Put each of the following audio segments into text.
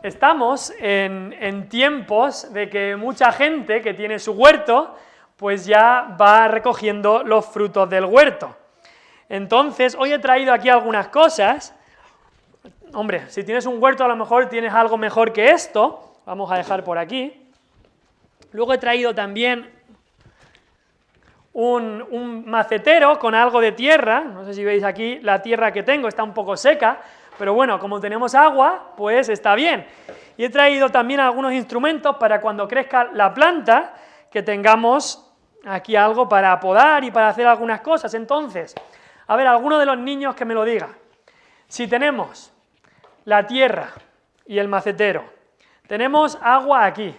Estamos en tiempos de que mucha gente que tiene su huerto, pues ya va recogiendo los frutos del huerto. Entonces, hoy he traído aquí algunas cosas. Hombre, si tienes un huerto a lo mejor tienes algo mejor que esto. Vamos a dejar por aquí. Luego he traído también un macetero con algo de tierra. No sé si veis aquí la tierra que tengo, está un poco seca. Pero bueno, como tenemos agua, pues está bien. Y he traído también algunos instrumentos para cuando crezca la planta, que tengamos aquí algo para podar y para hacer algunas cosas. Entonces, a ver, alguno de los niños que me lo diga. Si tenemos la tierra y el macetero, tenemos agua aquí,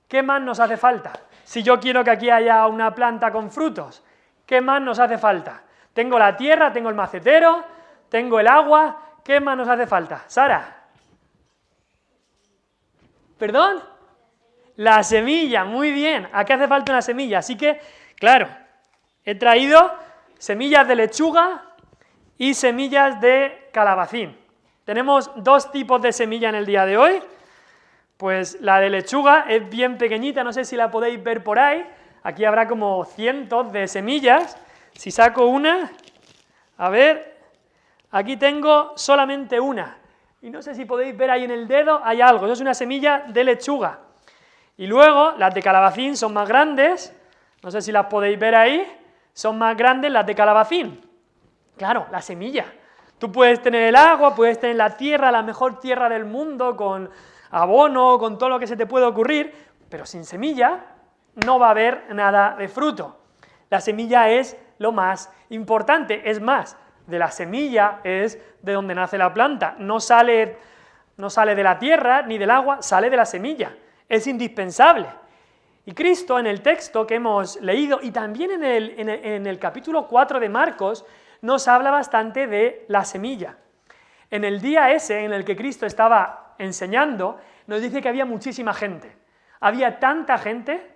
¿qué más nos hace falta? Si yo quiero que aquí haya una planta con frutos, ¿qué más nos hace falta? Tengo la tierra, tengo el macetero, tengo el agua, ¿qué más nos hace falta? Sara. ¿Perdón? La semilla, muy bien. ¿A qué hace falta una semilla? Así que, claro, he traído semillas de lechuga y semillas de calabacín. Tenemos dos tipos de semilla en el día de hoy. Pues la de lechuga es bien pequeñita, no sé si la podéis ver por ahí. Aquí habrá como cientos de semillas. Si saco una, a ver... Aquí tengo solamente una, y no sé si podéis ver ahí en el dedo, hay algo, eso es una semilla de lechuga. Y luego, las de calabacín son más grandes, no sé si las podéis ver ahí, son más grandes las de calabacín. Claro, la semilla. Tú puedes tener el agua, puedes tener la tierra, la mejor tierra del mundo, con abono, con todo lo que se te puede ocurrir, pero sin semilla no va a haber nada de fruto. La semilla es lo más importante, es más, de la semilla es de donde nace la planta, no sale de la tierra ni del agua, sale de la semilla, es indispensable. Y Cristo en el texto que hemos leído y también en el capítulo 4 de Marcos nos habla bastante de la semilla. En el día ese en el que Cristo estaba enseñando, nos dice que había muchísima gente, había tanta gente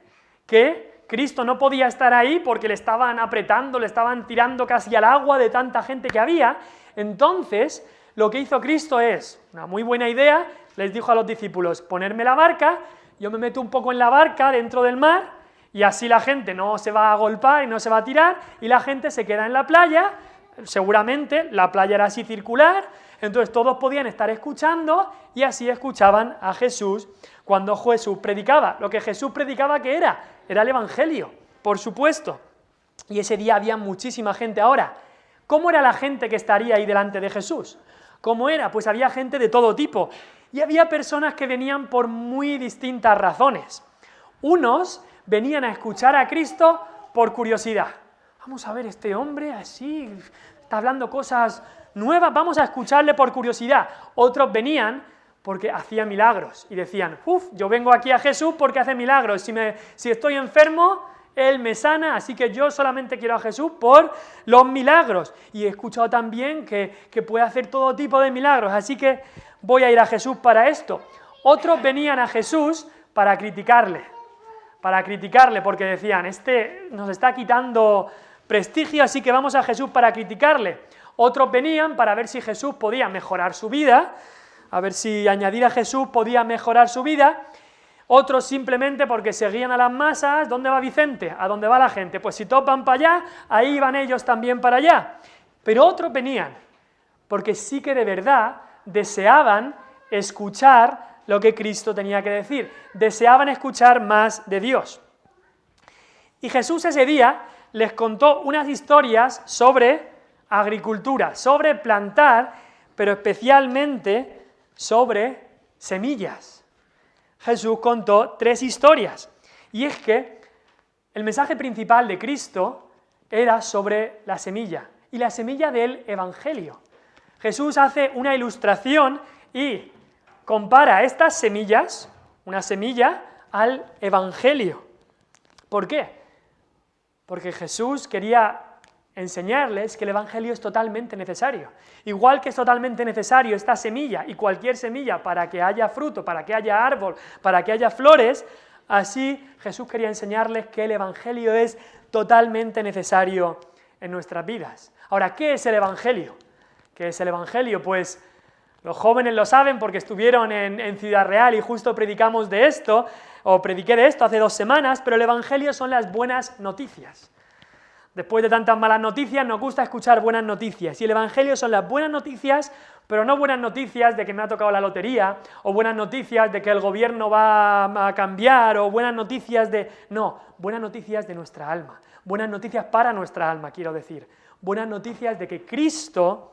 que Cristo no podía estar ahí porque le estaban apretando, le estaban tirando casi al agua de tanta gente que había. Entonces, lo que hizo Cristo es, una muy buena idea, les dijo a los discípulos, ponerme la barca, yo me meto un poco en la barca dentro del mar, y así la gente no se va a golpear y no se va a tirar, y la gente se queda en la playa, seguramente la playa era así circular, entonces todos podían estar escuchando, y así escuchaban a Jesús cuando Jesús predicaba. Lo que Jesús predicaba, ¿qué era? Era el Evangelio, por supuesto. Y ese día había muchísima gente. Ahora, ¿cómo era la gente que estaría ahí delante de Jesús? ¿Cómo era? Pues había gente de todo tipo. Y había personas que venían por muy distintas razones. Unos venían a escuchar a Cristo por curiosidad. Vamos a ver, este hombre así, está hablando cosas nuevas, vamos a escucharle por curiosidad. Otros venían porque hacía milagros, y decían, yo vengo aquí a Jesús porque hace milagros, si estoy enfermo, Él me sana, así que yo solamente quiero a Jesús por los milagros, y he escuchado también que puede hacer todo tipo de milagros, así que voy a ir a Jesús para esto. Otros venían a Jesús para criticarle, porque decían, este nos está quitando prestigio, así que vamos a Jesús para criticarle. Otros venían para ver si Jesús podía mejorar su vida, a ver si añadir a Jesús podía mejorar su vida. Otros simplemente porque seguían a las masas. ¿Dónde va Vicente? ¿A dónde va la gente? Pues si todos van para allá, ahí van ellos también para allá. Pero otros venían porque sí que de verdad deseaban escuchar lo que Cristo tenía que decir, deseaban escuchar más de Dios. Y Jesús ese día les contó unas historias sobre agricultura, sobre plantar, pero especialmente sobre semillas. Jesús contó 3 historias, y es que el mensaje principal de Cristo era sobre la semilla, y la semilla del Evangelio. Jesús hace una ilustración y compara estas semillas, una semilla, al Evangelio. ¿Por qué? Porque Jesús quería enseñarles que el Evangelio es totalmente necesario. Igual que es totalmente necesario esta semilla y cualquier semilla para que haya fruto, para que haya árbol, para que haya flores, así Jesús quería enseñarles que el Evangelio es totalmente necesario en nuestras vidas. Ahora, ¿qué es el Evangelio? ¿Qué es el Evangelio? Pues Los jóvenes lo saben porque estuvieron en Ciudad Real y justo predicamos de esto, o prediqué de esto hace 2 semanas, pero el Evangelio son las buenas noticias. Después de tantas malas noticias, nos gusta escuchar buenas noticias. Y el Evangelio son las buenas noticias, pero no buenas noticias de que me ha tocado la lotería, o buenas noticias de que el gobierno va a cambiar, o buenas noticias de... No, buenas noticias de nuestra alma. Buenas noticias para nuestra alma, quiero decir. Buenas noticias de que Cristo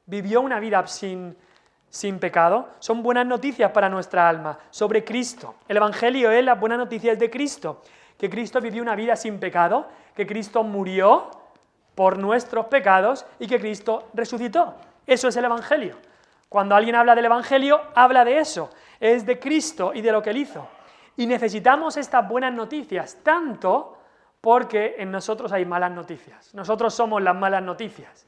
vivió una vida sin pecado. Son buenas noticias para nuestra alma, sobre Cristo. El Evangelio es las buenas noticias de Cristo. Que Cristo vivió una vida sin pecado, que Cristo murió por nuestros pecados y que Cristo resucitó. Eso es el Evangelio. Cuando alguien habla del Evangelio, habla de eso. Es de Cristo y de lo que Él hizo. Y necesitamos estas buenas noticias, tanto porque en nosotros hay malas noticias. Nosotros somos las malas noticias.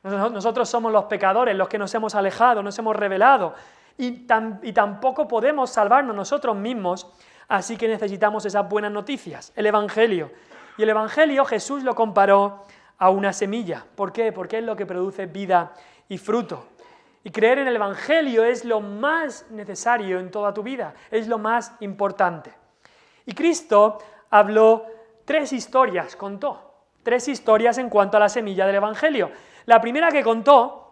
Nosotros somos los pecadores, los que nos hemos alejado, nos hemos rebelado. Y tampoco podemos salvarnos nosotros mismos. Así que necesitamos esas buenas noticias, el Evangelio. Y el Evangelio Jesús lo comparó a una semilla. ¿Por qué? Porque es lo que produce vida y fruto. Y creer en el Evangelio es lo más necesario en toda tu vida, es lo más importante. Y Cristo habló 3 historias, contó 3 historias en cuanto a la semilla del Evangelio. La primera que contó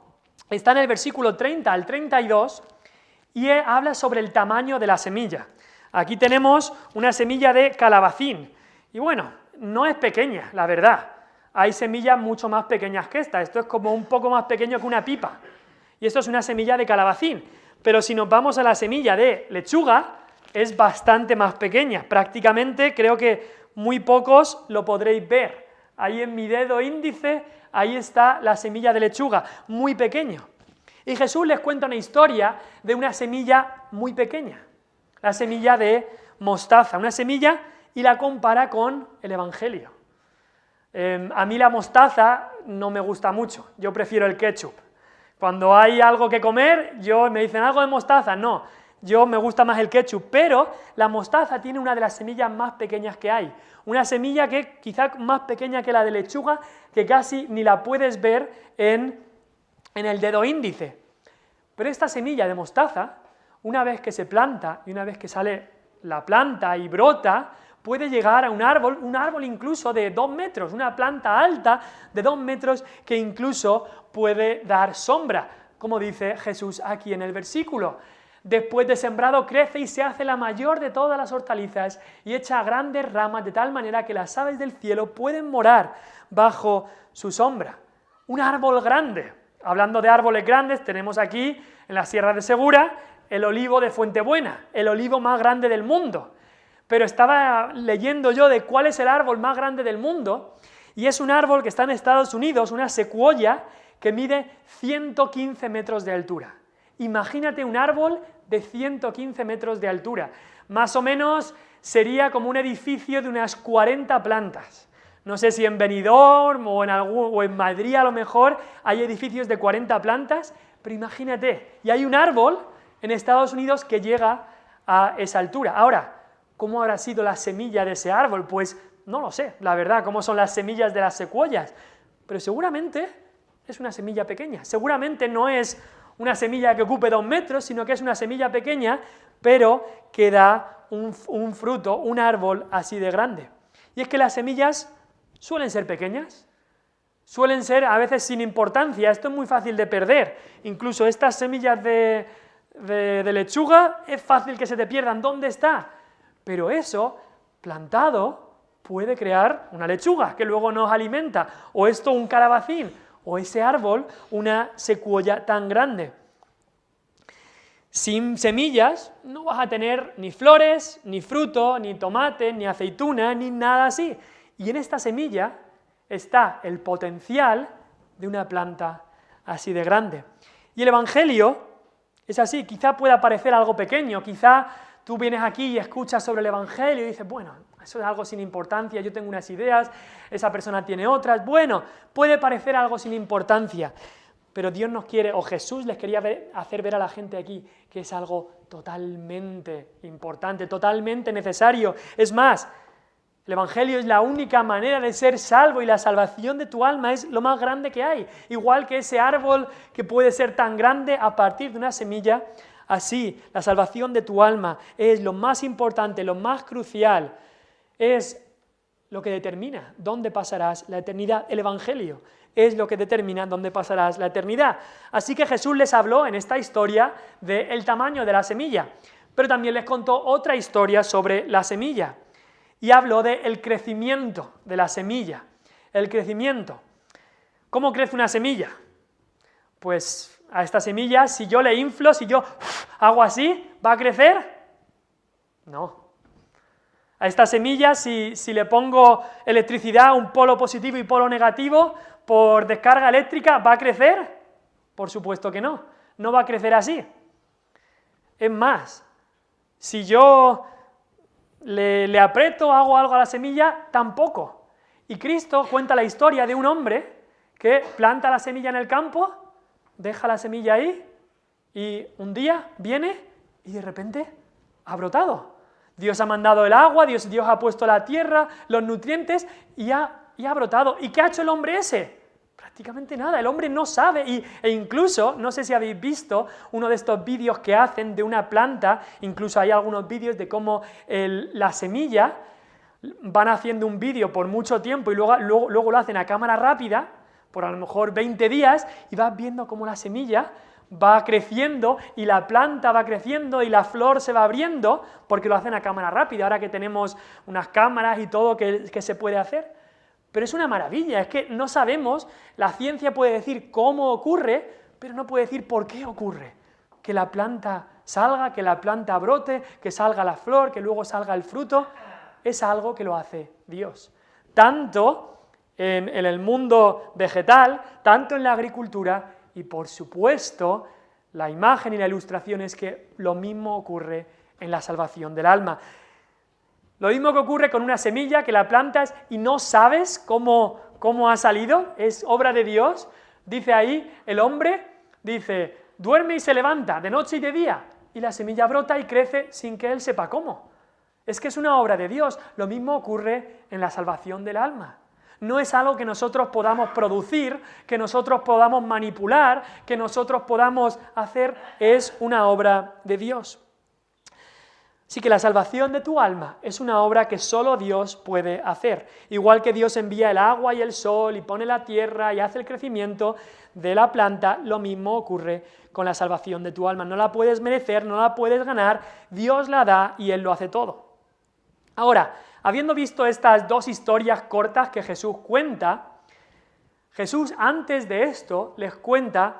está en el versículo 30 al 32 y habla sobre el tamaño de la semilla. Aquí tenemos una semilla de calabacín, y bueno, no es pequeña, la verdad. Hay semillas mucho más pequeñas que esta, esto es como un poco más pequeño que una pipa, y esto es una semilla de calabacín, pero si nos vamos a la semilla de lechuga, es bastante más pequeña, prácticamente creo que muy pocos lo podréis ver. Ahí en mi dedo índice, ahí está la semilla de lechuga, muy pequeño. Y Jesús les cuenta una historia de una semilla muy pequeña. La semilla de mostaza, una semilla, y la compara con el Evangelio. A mí la mostaza no me gusta mucho, yo prefiero el ketchup. Cuando hay algo que comer, me dicen algo de mostaza, no, yo me gusta más el ketchup, pero la mostaza tiene una de las semillas más pequeñas que hay. Una semilla que quizá más pequeña que la de lechuga, que casi ni la puedes ver en el dedo índice. Pero esta semilla de mostaza, una vez que se planta y una vez que sale la planta y brota, puede llegar a un árbol incluso de 2 metros, una planta alta de 2 metros que incluso puede dar sombra, como dice Jesús aquí en el versículo. Después de sembrado crece y se hace la mayor de todas las hortalizas y echa grandes ramas de tal manera que las aves del cielo pueden morar bajo su sombra. Un árbol grande. Hablando de árboles grandes, tenemos aquí en la Sierra de Segura el olivo de Fuentebuena, el olivo más grande del mundo. Pero estaba leyendo yo de cuál es el árbol más grande del mundo, y es un árbol que está en Estados Unidos, una secuoya, que mide 115 metros de altura. Imagínate un árbol de 115 metros de altura. Más o menos sería como un edificio de unas 40 plantas. No sé si en Benidorm o en Madrid a lo mejor hay edificios de 40 plantas, pero imagínate, y hay un árbol en Estados Unidos que llega a esa altura. Ahora, ¿cómo habrá sido la semilla de ese árbol? Pues no lo sé, la verdad, cómo son las semillas de las secuoyas, pero seguramente es una semilla pequeña, seguramente no es una semilla que ocupe 2 metros, sino que es una semilla pequeña, pero que da un fruto, un árbol así de grande. Y es que las semillas suelen ser pequeñas, suelen ser a veces sin importancia, esto es muy fácil de perder, incluso estas semillas de lechuga es fácil que se te pierdan, ¿dónde está? Pero eso, plantado, puede crear una lechuga que luego nos alimenta, o esto un calabacín, o ese árbol una secuoya tan grande. Sin semillas no vas a tener ni flores, ni fruto, ni tomate, ni aceituna, ni nada así. Y en esta semilla está el potencial de una planta así de grande. Y el Evangelio es así, quizá pueda parecer algo pequeño, quizá tú vienes aquí y escuchas sobre el Evangelio y dices, bueno, eso es algo sin importancia, yo tengo unas ideas, esa persona tiene otras, bueno, puede parecer algo sin importancia, pero Dios nos quiere, o Jesús les quería hacer ver a la gente aquí que es algo totalmente importante, totalmente necesario. Es más, El Evangelio es la única manera de ser salvo y la salvación de tu alma es lo más grande que hay. Igual que ese árbol que puede ser tan grande a partir de una semilla, así la salvación de tu alma es lo más importante, lo más crucial, es lo que determina dónde pasarás la eternidad. El Evangelio es lo que determina dónde pasarás la eternidad. Así que Jesús les habló en esta historia del tamaño de la semilla, pero también les contó otra historia sobre la semilla. Y habló del crecimiento de la semilla. El crecimiento. ¿Cómo crece una semilla? Pues a esta semilla, si yo le inflo, si yo hago así, ¿va a crecer? No. A esta semilla, si le pongo electricidad, un polo positivo y polo negativo, por descarga eléctrica, ¿va a crecer? Por supuesto que no. No va a crecer así. Es más, si yo le aprieto, hago algo a la semilla, tampoco. Y Cristo cuenta la historia de un hombre que planta la semilla en el campo, deja la semilla ahí, y un día viene y de repente ha brotado. Dios ha mandado el agua, Dios ha puesto la tierra, los nutrientes, y ha brotado. ¿Y qué ha hecho el hombre ese? Prácticamente nada, el hombre no sabe, e incluso, no sé si habéis visto uno de estos vídeos que hacen de una planta, incluso hay algunos vídeos de cómo la semilla, van haciendo un vídeo por mucho tiempo y luego lo hacen a cámara rápida, por a lo mejor 20 días, y vas viendo cómo la semilla va creciendo y la planta va creciendo y la flor se va abriendo, porque lo hacen a cámara rápida, ahora que tenemos unas cámaras y todo que se puede hacer. Pero es una maravilla, es que no sabemos, la ciencia puede decir cómo ocurre, pero no puede decir por qué ocurre. Que la planta salga, que la planta brote, que salga la flor, que luego salga el fruto, es algo que lo hace Dios. Tanto en el mundo vegetal, tanto en la agricultura, y por supuesto, la imagen y la ilustración es que lo mismo ocurre en la salvación del alma. Lo mismo que ocurre con una semilla que la plantas y no sabes cómo ha salido, es obra de Dios. Dice ahí, el hombre dice, duerme y se levanta de noche y de día, y la semilla brota y crece sin que él sepa cómo. Es que es una obra de Dios. Lo mismo ocurre en la salvación del alma. No es algo que nosotros podamos producir, que nosotros podamos manipular, que nosotros podamos hacer, es una obra de Dios. Así que la salvación de tu alma es una obra que solo Dios puede hacer. Igual que Dios envía el agua y el sol y pone la tierra y hace el crecimiento de la planta, lo mismo ocurre con la salvación de tu alma. No la puedes merecer, no la puedes ganar, Dios la da y Él lo hace todo. Ahora, habiendo visto estas dos historias cortas que Jesús cuenta, Jesús antes de esto les cuenta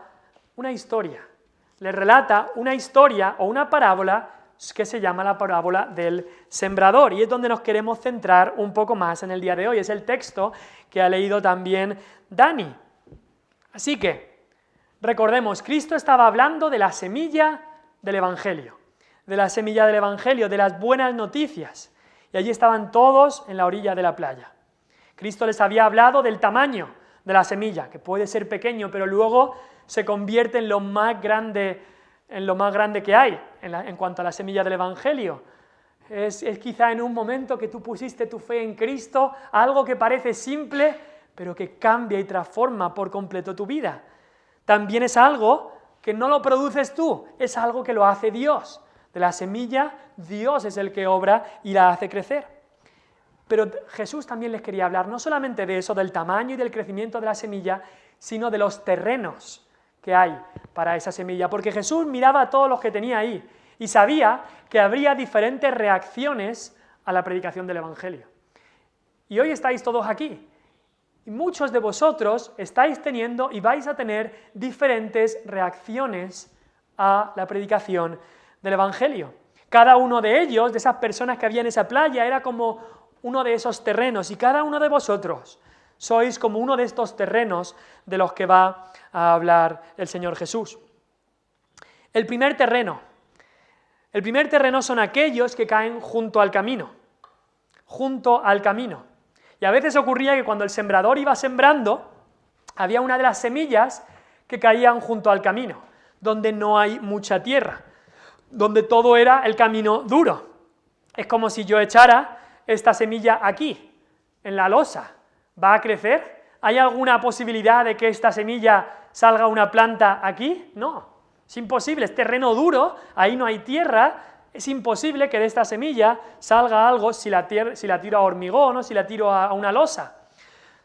una historia. Les relata una historia o una parábola que se llama la parábola del sembrador, y es donde nos queremos centrar un poco más en el día de hoy. Es el texto que ha leído también Dani. Así que, recordemos, Cristo estaba hablando de la semilla del Evangelio, de la semilla del Evangelio, de las buenas noticias, y allí estaban todos en la orilla de la playa. Cristo les había hablado del tamaño de la semilla, que puede ser pequeño, pero luego se convierte en lo más grande que hay en cuanto a la semilla del Evangelio. Es quizá en un momento que tú pusiste tu fe en Cristo, algo que parece simple, pero que cambia y transforma por completo tu vida. También es algo que no lo produces tú, es algo que lo hace Dios. De la semilla, Dios es el que obra y la hace crecer. Pero Jesús también les quería hablar no solamente de eso, del tamaño y del crecimiento de la semilla, sino de los terrenos que hay para esa semilla, porque Jesús miraba a todos los que tenía ahí y sabía que habría diferentes reacciones a la predicación del Evangelio. Y hoy estáis todos aquí, y muchos de vosotros estáis teniendo y vais a tener diferentes reacciones a la predicación del Evangelio. Cada uno de ellos, de esas personas que había en esa playa, era como uno de esos terrenos, y cada uno de vosotros sois como uno de estos terrenos de los que va a hablar el Señor Jesús. El primer terreno son aquellos que caen junto al camino. Y a veces ocurría que cuando el sembrador iba sembrando, había una de las semillas que caían junto al camino, donde no hay mucha tierra, donde todo era el camino duro. Es como si yo echara esta semilla aquí, en la losa? ¿Va a crecer? ¿Hay alguna posibilidad de que esta semilla salga una planta aquí? No, es imposible, es terreno duro, ahí no hay tierra, es imposible que de esta semilla salga algo si la tiro a hormigón o si la tiro a una losa.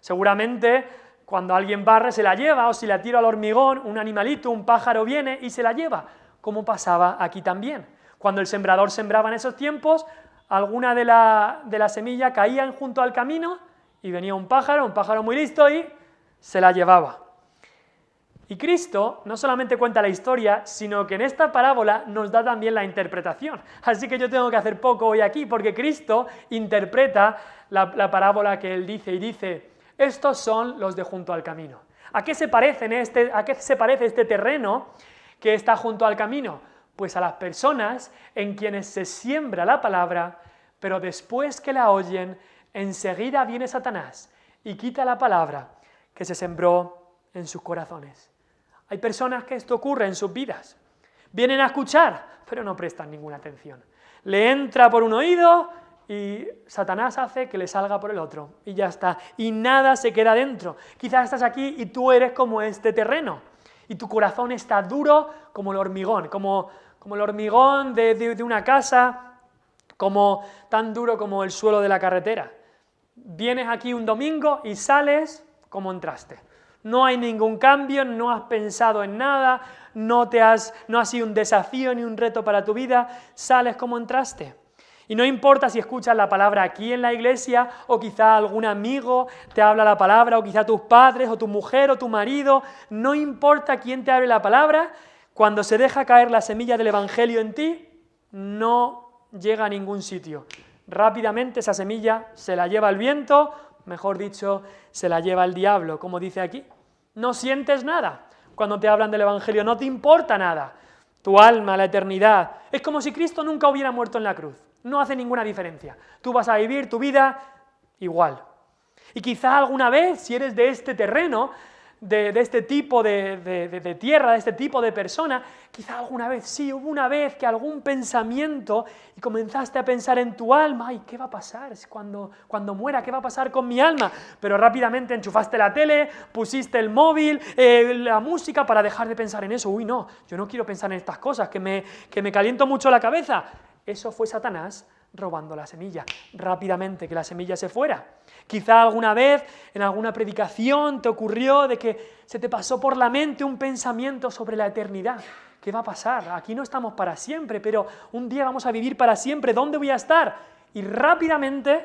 Seguramente cuando alguien barre se la lleva, o si la tiro al hormigón, un animalito, un pájaro viene y se la lleva, como pasaba aquí también. Cuando el sembrador sembraba en esos tiempos, alguna de la semilla caían junto al camino y venía un pájaro muy listo y se la llevaba. Y Cristo no solamente cuenta la historia, sino que en esta parábola nos da también la interpretación. Así que yo tengo que hacer poco hoy aquí, porque Cristo interpreta la parábola que él dice, y dice: estos son los de junto al camino. ¿A qué se parece este terreno que está junto al camino? Pues a las personas en quienes se siembra la palabra, pero después que la oyen, enseguida viene Satanás y quita la palabra que se sembró en sus corazones. Hay personas que esto ocurre en sus vidas. Vienen a escuchar, pero no prestan ninguna atención. Le entra por un oído y Satanás hace que le salga por el otro. Y ya está. Y nada se queda dentro. Quizás estás aquí y tú eres como este terreno. Y tu corazón está duro como el hormigón. Como el hormigón de una casa, como tan duro como el suelo de la carretera. Vienes aquí un domingo y sales como entraste. No hay ningún cambio, no has pensado en nada, no ha sido un desafío ni un reto para tu vida, sales como entraste. Y no importa si escuchas la palabra aquí en la iglesia, o quizá algún amigo te habla la palabra, o quizá tus padres, o tu mujer, o tu marido, no importa quién te hable la palabra, cuando se deja caer la semilla del Evangelio en ti, no llega a ningún sitio. Rápidamente esa semilla se la lleva el viento, mejor dicho, se la lleva el diablo, como dice aquí. No sientes nada cuando te hablan del Evangelio, no te importa nada. Tu alma, la eternidad, es como si Cristo nunca hubiera muerto en la cruz. No hace ninguna diferencia. Tú vas a vivir tu vida igual. Y quizá alguna vez, si eres de este terreno, de este tipo de tierra, de este tipo de persona, quizá alguna vez, sí, hubo una vez que algún pensamiento y comenzaste a pensar en tu alma: ay, ¿qué va a pasar cuando muera? ¿Qué va a pasar con mi alma? Pero rápidamente enchufaste la tele, pusiste el móvil, la música para dejar de pensar en eso. Uy, no, yo no quiero pensar en estas cosas, que me caliento mucho la cabeza. Eso fue Satanás robando la semilla, rápidamente que la semilla se fuera. Quizá alguna vez en alguna predicación te ocurrió de que se te pasó por la mente un pensamiento sobre la eternidad. ¿Qué va a pasar? Aquí no estamos para siempre, pero un día vamos a vivir para siempre. ¿Dónde voy a estar? Y rápidamente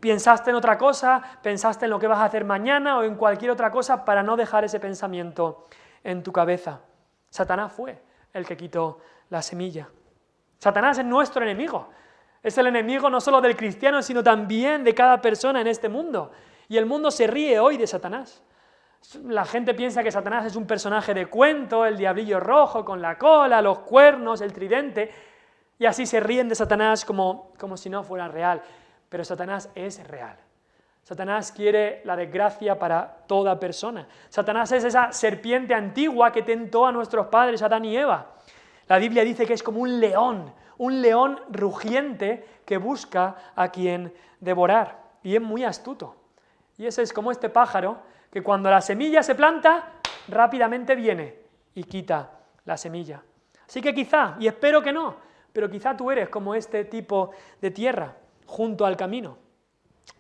pensaste en otra cosa, pensaste en lo que vas a hacer mañana o en cualquier otra cosa para no dejar ese pensamiento en tu cabeza. Satanás fue el que quitó la semilla. Satanás es nuestro enemigo. Es el enemigo no solo del cristiano, sino también de cada persona en este mundo. Y el mundo se ríe hoy de Satanás. La gente piensa que Satanás es un personaje de cuento, el diablillo rojo con la cola, los cuernos, el tridente, y así se ríen de Satanás como si no fuera real. Pero Satanás es real. Satanás quiere la desgracia para toda persona. Satanás es esa serpiente antigua que tentó a nuestros padres, Adán y Eva. La Biblia dice que es como un león rugiente que busca a quien devorar, y es muy astuto. Y ese es como este pájaro que cuando la semilla se planta, rápidamente viene y quita la semilla. Así que quizá, y espero que no, pero quizá tú eres como este tipo de tierra, junto al camino.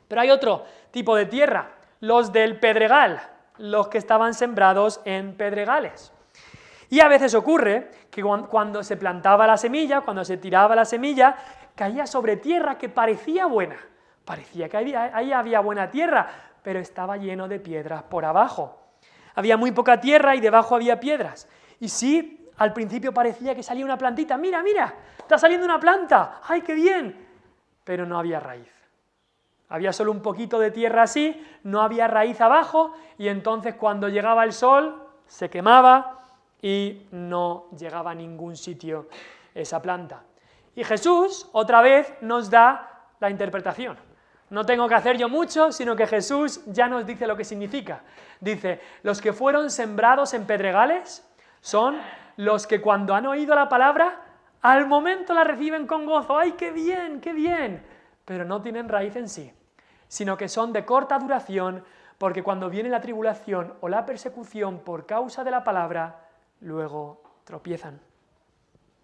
Pero hay otro tipo de tierra, los del pedregal, los que estaban sembrados en pedregales. Y a veces ocurre que cuando se plantaba la semilla, cuando se tiraba la semilla, caía sobre tierra que parecía buena. Parecía que ahí había buena tierra, pero estaba lleno de piedras por abajo. Había muy poca tierra y debajo había piedras. Y sí, al principio parecía que salía una plantita. ¡Mira, mira! ¡Está saliendo una planta! ¡Ay, qué bien! Pero no había raíz. Había solo un poquito de tierra así, no había raíz abajo, y entonces cuando llegaba el sol, se quemaba y no llegaba a ningún sitio esa planta. Y Jesús, otra vez, nos da la interpretación. No tengo que hacer yo mucho, sino que Jesús ya nos dice lo que significa. Dice: los que fueron sembrados en pedregales son los que cuando han oído la palabra, al momento la reciben con gozo. ¡Ay, qué bien, qué bien! pero no tienen raíz en sí, sino que son de corta duración, porque cuando viene la tribulación o la persecución por causa de la palabra, luego tropiezan.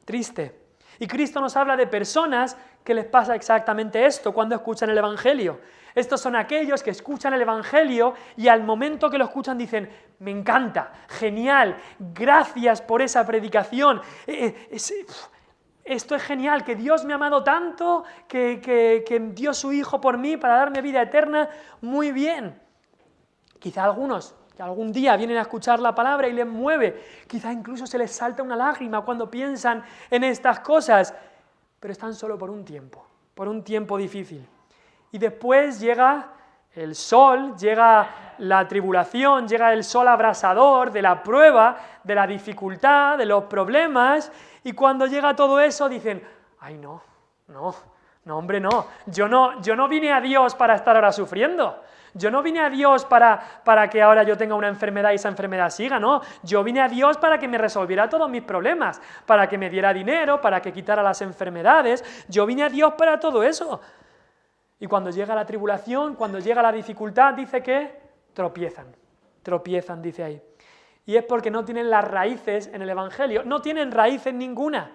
Triste. Y Cristo nos habla de personas que les pasa exactamente esto cuando escuchan el Evangelio. Estos son aquellos que escuchan el Evangelio y al momento que lo escuchan dicen, me encanta, genial, gracias por esa predicación, esto es genial, que Dios me ha amado tanto, que dio su Hijo por mí para darme vida eterna, muy bien. Quizá algunos que algún día vienen a escuchar la palabra y les mueve, quizá incluso se les salta una lágrima cuando piensan en estas cosas, pero están solo por un tiempo difícil. Y después llega el sol, llega la tribulación, llega el sol abrasador de la prueba, de la dificultad, de los problemas, y cuando llega todo eso dicen, ay no, hombre, no, yo no vine a Dios para estar ahora sufriendo. Yo no vine a Dios para que ahora yo tenga una enfermedad y esa enfermedad siga, no. Yo vine a Dios para que me resolviera todos mis problemas, para que me diera dinero, para que quitara las enfermedades. Yo vine a Dios para todo eso. Y cuando llega la tribulación, cuando llega la dificultad, dice que tropiezan, dice ahí. Y es porque no tienen las raíces en el Evangelio, no tienen raíces ninguna.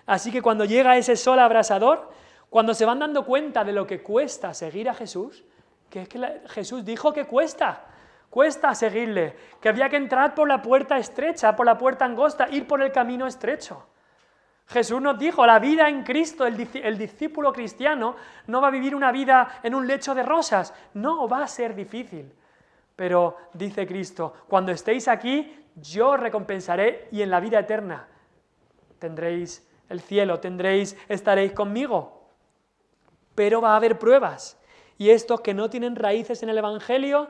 Así que cuando llega ese sol abrasador, cuando se van dando cuenta de lo que cuesta seguir a Jesús, que es que Jesús dijo que cuesta seguirle, que había que entrar por la puerta estrecha, por la puerta angosta, ir por el camino estrecho. Jesús nos dijo, la vida en Cristo, el discípulo cristiano, no va a vivir una vida en un lecho de rosas, no, va a ser difícil. Pero, dice Cristo, cuando estéis aquí, yo os recompensaré y en la vida eterna tendréis el cielo, estaréis conmigo. Pero va a haber pruebas. Y estos que no tienen raíces en el Evangelio,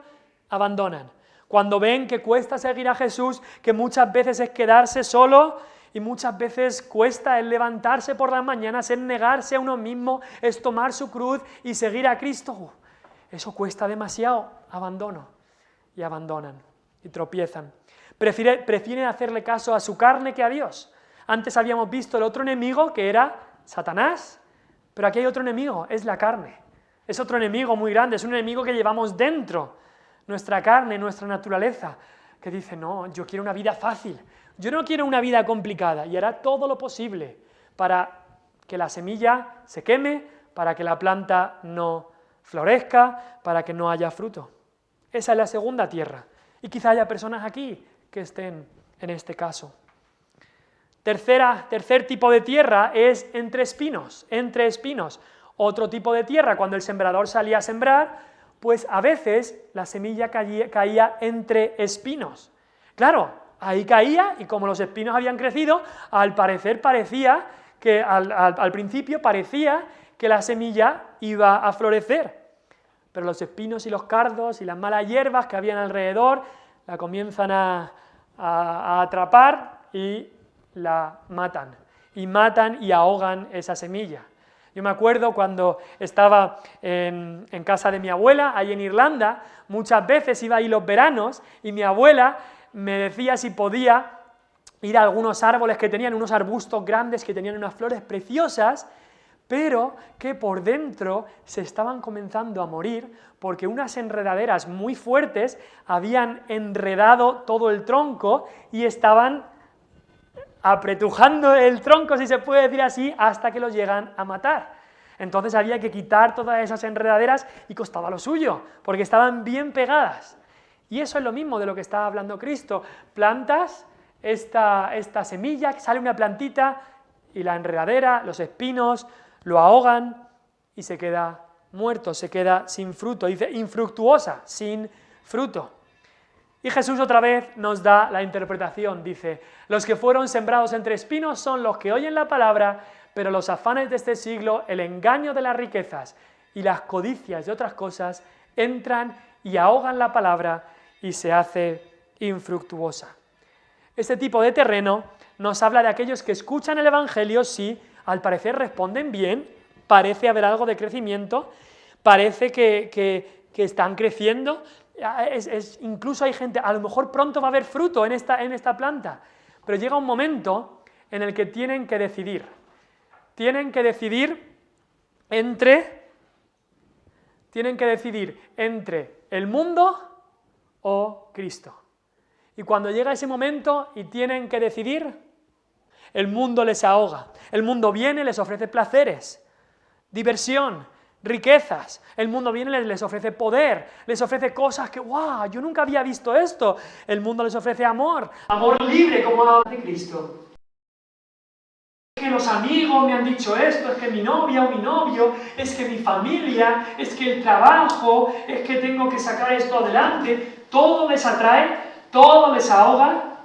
abandonan. Cuando ven que cuesta seguir a Jesús, que muchas veces es quedarse solo y muchas veces cuesta el levantarse por las mañanas, es negarse a uno mismo, es tomar su cruz y seguir a Cristo. Eso cuesta demasiado, abandonan y tropiezan. Prefieren hacerle caso a su carne que a Dios. Antes habíamos visto el otro enemigo que era Satanás, pero aquí hay otro enemigo, es la carne. Es otro enemigo muy grande, es un enemigo que llevamos dentro, nuestra carne, nuestra naturaleza, que dice, no, yo quiero una vida fácil, yo no quiero una vida complicada, y hará todo lo posible para que la semilla se queme, para que la planta no florezca, para que no haya fruto. Esa es la segunda tierra, y quizá haya personas aquí que estén en este caso. Tercer tipo de tierra es entre espinos. Otro tipo de tierra, cuando el sembrador salía a sembrar, pues a veces la semilla caía entre espinos. Claro, ahí caía y como los espinos habían crecido, al parecer parecía que al principio parecía que la semilla iba a florecer. Pero los espinos y los cardos y las malas hierbas que habían alrededor la comienzan a atrapar y la matan. Y ahogan esa semilla. Yo me acuerdo cuando estaba en casa de mi abuela, ahí en Irlanda, muchas veces iba ahí los veranos y mi abuela me decía si podía ir a algunos árboles que tenían, unos arbustos grandes que tenían unas flores preciosas, pero que por dentro se estaban comenzando a morir porque unas enredaderas muy fuertes habían enredado todo el tronco y estaban apretujando el tronco, si se puede decir así, hasta que los llegan a matar. Entonces había que quitar todas esas enredaderas y costaba lo suyo, porque estaban bien pegadas. Y eso es lo mismo de lo que estaba hablando Cristo. Plantas esta semilla, sale una plantita y la enredadera, los espinos, lo ahogan y se queda muerto, se queda sin fruto. Dice infructuosa, sin fruto. Y Jesús otra vez nos da la interpretación, dice, los que fueron sembrados entre espinos son los que oyen la palabra, pero los afanes de este siglo, el engaño de las riquezas y las codicias de otras cosas entran y ahogan la palabra y se hace infructuosa. Este tipo de terreno nos habla de aquellos que escuchan el Evangelio, sí, al parecer responden bien, parece haber algo de crecimiento, parece que están creciendo, incluso hay gente, a lo mejor pronto va a haber fruto en esta planta, pero llega un momento en el que tienen que decidir entre tienen que decidir entre el mundo o Cristo. Y cuando llega ese momento y tienen que decidir, el mundo les ahoga. El mundo viene, les ofrece placeres, diversión, riquezas. El mundo viene, les ofrece poder, les ofrece cosas que, ¡guau! Yo nunca había visto esto. El mundo les ofrece amor, amor libre como la de Cristo. Es que los amigos me han dicho esto, es que mi novia o mi novio, es que mi familia, es que el trabajo, es que tengo que sacar esto adelante. Todo les atrae, todo les ahoga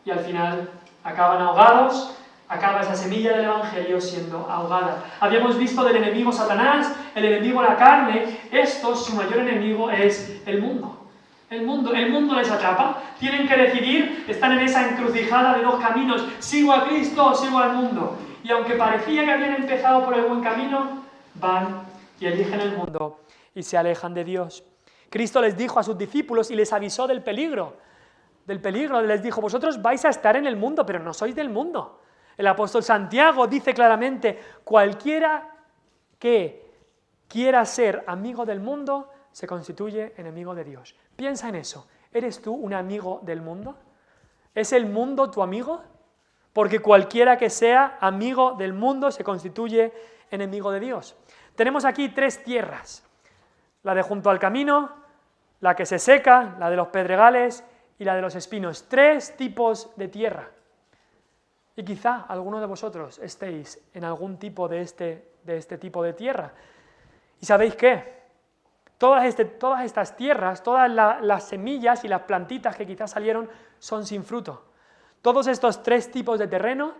y al final acaban ahogados, acaba esa semilla del Evangelio siendo ahogada. Habíamos visto del enemigo Satanás, el enemigo la carne, su mayor enemigo es el mundo. El mundo les atrapa, tienen que decidir, están en esa encrucijada de dos caminos, sigo a Cristo o sigo al mundo. Y aunque parecía que habían empezado por el buen camino, van y eligen el mundo y se alejan de Dios. Cristo les dijo a sus discípulos y les avisó del peligro, les dijo, vosotros vais a estar en el mundo, pero no sois del mundo. El apóstol Santiago dice claramente, cualquiera que quiera ser amigo del mundo, se constituye enemigo de Dios. Piensa en eso. ¿Eres tú un amigo del mundo? ¿Es el mundo tu amigo? Porque cualquiera que sea amigo del mundo se constituye enemigo de Dios. Tenemos aquí 3 tierras. La de junto al camino, la que se seca, la de los pedregales y la de los espinos. 3 tipos de tierra. Y quizá alguno de vosotros estéis en algún tipo de este tipo de tierra. ¿Y sabéis qué? Todas estas tierras, todas las semillas y las plantitas que quizás salieron son sin fruto. Todos estos 3 tipos de terreno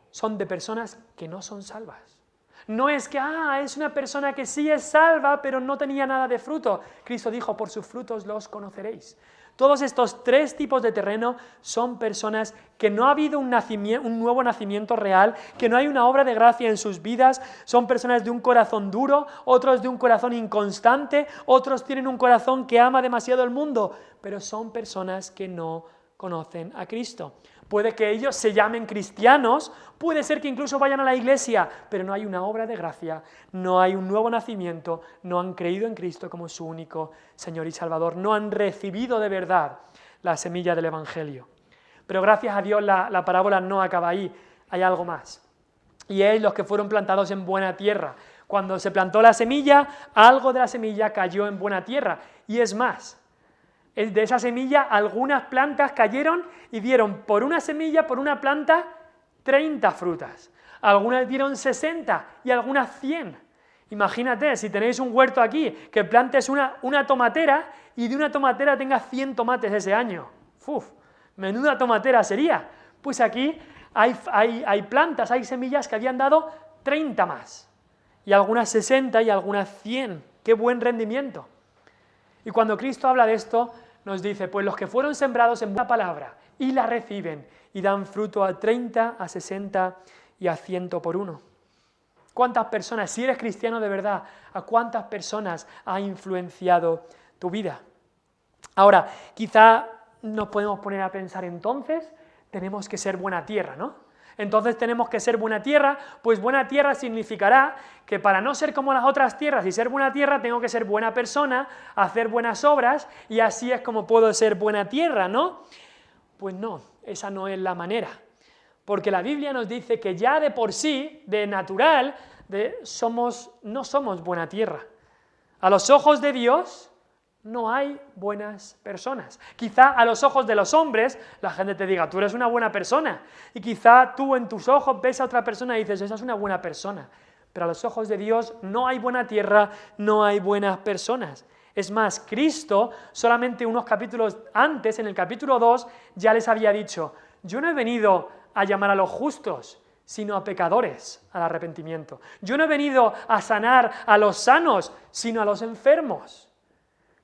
son de personas que no son salvas. No es que, es una persona que sí es salva, pero no tenía nada de fruto. Cristo dijo, por sus frutos los conoceréis. Todos estos 3 tipos de terreno son personas que no ha habido un nuevo nacimiento real, que no hay una obra de gracia en sus vidas, son personas de un corazón duro, otros de un corazón inconstante, otros tienen un corazón que ama demasiado el mundo, pero son personas que no conocen a Cristo. Puede que ellos se llamen cristianos, puede ser que incluso vayan a la iglesia, pero no hay una obra de gracia, no hay un nuevo nacimiento, no han creído en Cristo como su único Señor y Salvador, no han recibido de verdad la semilla del Evangelio. Pero gracias a Dios la parábola no acaba ahí, hay algo más. Y es los que fueron plantados en buena tierra. Cuando se plantó la semilla, algo de la semilla cayó en buena tierra, y es más. De esa semilla algunas plantas cayeron y dieron por una semilla, por una planta, 30 frutas. Algunas dieron 60 y algunas 100. Imagínate, si tenéis un huerto aquí, que plantes una tomatera y de una tomatera tengas 100 tomates ese año. ¡Uf! Menuda tomatera sería. Pues aquí hay plantas, hay semillas que habían dado 30 más. Y algunas 60 y algunas 100. ¡Qué buen rendimiento! Y cuando Cristo habla de esto, nos dice, pues los que fueron sembrados en buena palabra y la reciben y dan fruto a 30, a 60 y a 100 por uno. ¿Cuántas personas, si eres cristiano de verdad, a cuántas personas ha influenciado tu vida? Ahora, quizá nos podemos poner a pensar entonces, tenemos que ser buena tierra, ¿no? Entonces tenemos que ser buena tierra, pues buena tierra significará que para no ser como las otras tierras y ser buena tierra tengo que ser buena persona, hacer buenas obras y así es como puedo ser buena tierra, ¿no? Pues no, esa no es la manera, porque la Biblia nos dice que ya de por sí, de natural, no somos buena tierra. A los ojos de Dios no hay buenas personas. Quizá a los ojos de los hombres la gente te diga, tú eres una buena persona. Y quizá tú en tus ojos ves a otra persona y dices, esa es una buena persona. Pero a los ojos de Dios no hay buena tierra, no hay buenas personas. Es más, Cristo, solamente unos capítulos antes, en el capítulo 2, ya les había dicho, yo no he venido a llamar a los justos, sino a pecadores al arrepentimiento. Yo no he venido a sanar a los sanos, sino a los enfermos.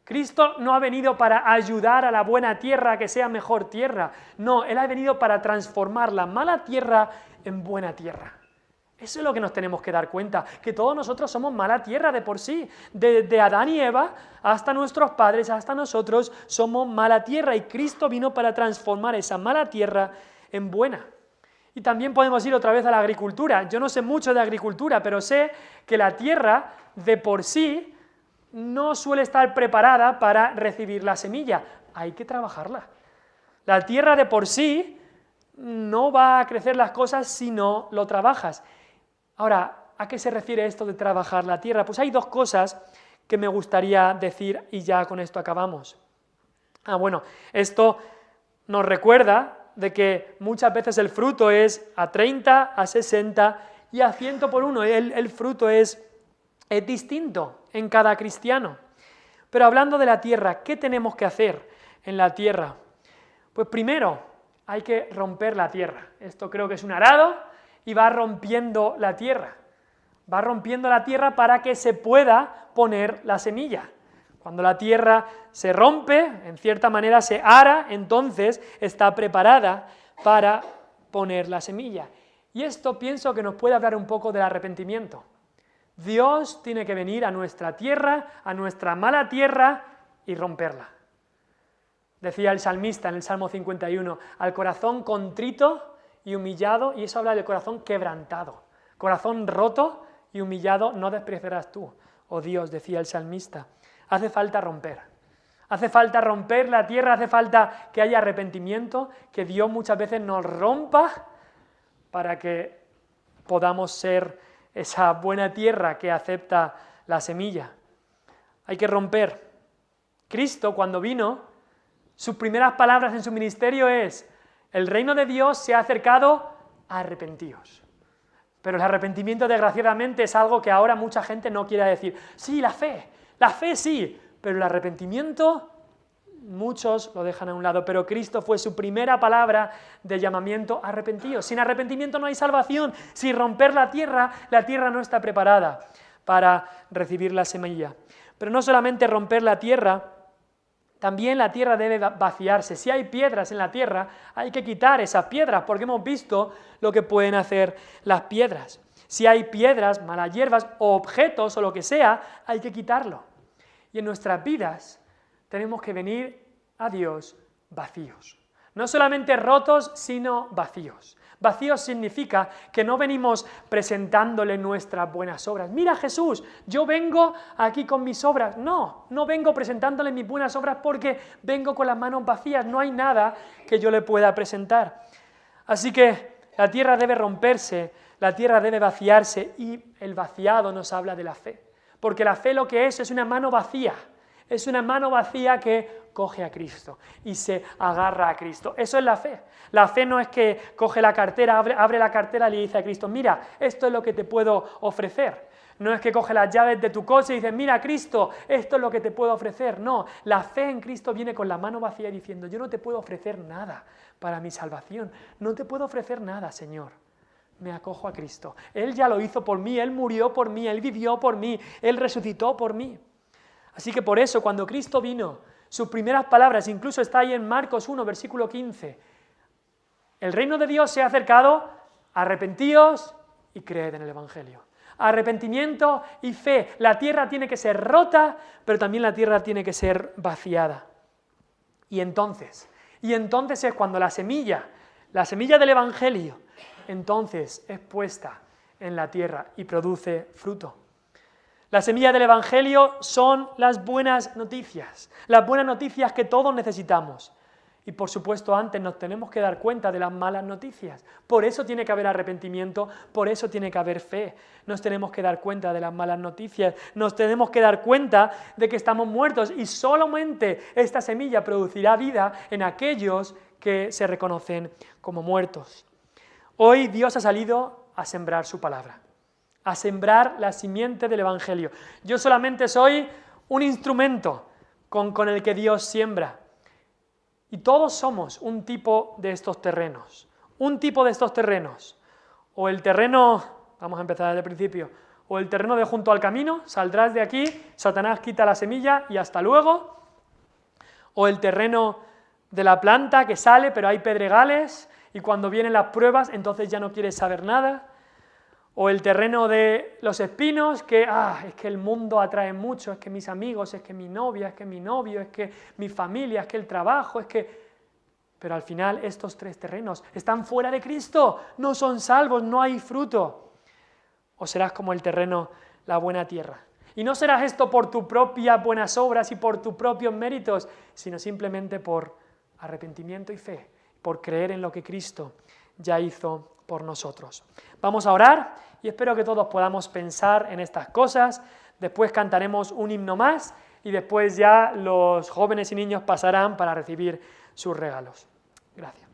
Cristo no ha venido para ayudar a la buena tierra a que sea mejor tierra. No, Él ha venido para transformar la mala tierra en buena tierra. Eso es lo que nos tenemos que dar cuenta, que todos nosotros somos mala tierra de por sí. De Adán y Eva hasta nuestros padres, hasta nosotros, somos mala tierra y Cristo vino para transformar esa mala tierra en buena. Y también podemos ir otra vez a la agricultura. Yo no sé mucho de agricultura, pero sé que la tierra de por sí no suele estar preparada para recibir la semilla. Hay que trabajarla. La tierra de por sí no va a crecer las cosas si no lo trabajas. Ahora, ¿a qué se refiere esto de trabajar la tierra? Pues hay dos cosas que me gustaría decir y ya con esto acabamos. Bueno, esto nos recuerda de que muchas veces el fruto es a 30, a 60 y a 100 por uno. El fruto es distinto en cada cristiano. Pero hablando de la tierra, ¿qué tenemos que hacer en la tierra? Pues primero hay que romper la tierra. Esto creo que es un arado y va rompiendo la tierra. Va rompiendo la tierra para que se pueda poner la semilla. Cuando la tierra se rompe, en cierta manera se ara, entonces está preparada para poner la semilla. Y esto pienso que nos puede hablar un poco del arrepentimiento. Dios tiene que venir a nuestra tierra, a nuestra mala tierra y romperla. Decía el salmista en el Salmo 51, al corazón contrito y humillado, y eso habla del corazón quebrantado. Corazón roto y humillado no despreciarás tú, oh Dios, decía el salmista. Hace falta romper. Hace falta romper la tierra, hace falta que haya arrepentimiento, que Dios muchas veces nos rompa para que podamos ser esa buena tierra que acepta la semilla. Hay que romper. Cristo, cuando vino, sus primeras palabras en su ministerio es: el reino de Dios se ha acercado, arrepentíos. Pero el arrepentimiento, desgraciadamente, es algo que ahora mucha gente no quiere decir. Sí, la fe sí, pero el arrepentimiento muchos lo dejan a un lado. Pero Cristo fue su primera palabra de llamamiento: arrepentíos. Sin arrepentimiento no hay salvación. Sin romper la tierra no está preparada para recibir la semilla. Pero no solamente romper la tierra, también la tierra debe vaciarse. Si hay piedras en la tierra, hay que quitar esas piedras, porque hemos visto lo que pueden hacer las piedras. Si hay piedras, malas hierbas o objetos o lo que sea, hay que quitarlo. Y en nuestras vidas tenemos que venir a Dios vacíos. No solamente rotos, sino vacíos. Vacíos significa que no venimos presentándole nuestras buenas obras. Mira, Jesús, yo vengo aquí con mis obras. No vengo presentándole mis buenas obras porque vengo con las manos vacías. No hay nada que yo le pueda presentar. Así que la tierra debe romperse, la tierra debe vaciarse, y el vaciado nos habla de la fe. Porque la fe lo que es una mano vacía. Es una mano vacía que coge a Cristo y se agarra a Cristo. Eso es la fe. La fe no es que coge la cartera, abre la cartera y le dice a Cristo: mira, esto es lo que te puedo ofrecer. No es que coge las llaves de tu coche y dice: mira, Cristo, esto es lo que te puedo ofrecer. No, la fe en Cristo viene con la mano vacía diciendo: yo no te puedo ofrecer nada para mi salvación. No te puedo ofrecer nada, Señor. Me acojo a Cristo. Él ya lo hizo por mí, Él murió por mí, Él vivió por mí, Él resucitó por mí. Así que por eso, cuando Cristo vino, sus primeras palabras, incluso está ahí en Marcos 1, versículo 15, el reino de Dios se ha acercado, arrepentíos y creed en el Evangelio. Arrepentimiento y fe. La tierra tiene que ser rota, pero también la tierra tiene que ser vaciada. Y entonces es cuando la semilla del Evangelio, entonces es puesta en la tierra y produce fruto. La semilla del Evangelio son las buenas noticias que todos necesitamos. Y por supuesto antes nos tenemos que dar cuenta de las malas noticias. Por eso tiene que haber arrepentimiento, por eso tiene que haber fe. Nos tenemos que dar cuenta de las malas noticias, nos tenemos que dar cuenta de que estamos muertos, y solamente esta semilla producirá vida en aquellos que se reconocen como muertos. Hoy Dios ha salido a sembrar su palabra, a sembrar la simiente del Evangelio. Yo solamente soy un instrumento con el que Dios siembra. Y todos somos un tipo de estos terrenos. Un tipo de estos terrenos. O el terreno, vamos a empezar desde el principio, o el terreno de junto al camino, saldrás de aquí, Satanás quita la semilla y hasta luego. O el terreno de la planta que sale, pero hay pedregales, y cuando vienen las pruebas, entonces ya no quieres saber nada. O el terreno de los espinos, que es que el mundo atrae mucho, es que mis amigos, es que mi novia, es que mi novio, es que mi familia, es que el trabajo, es que... Pero al final estos tres terrenos están fuera de Cristo, no son salvos, no hay fruto. O serás como el terreno, la buena tierra. Y no serás esto por tus propias buenas obras y por tus propios méritos, sino simplemente por arrepentimiento y fe, por creer en lo que Cristo ya hizo por nosotros. Vamos a orar y espero que todos podamos pensar en estas cosas. Después cantaremos un himno más y después ya los jóvenes y niños pasarán para recibir sus regalos. Gracias.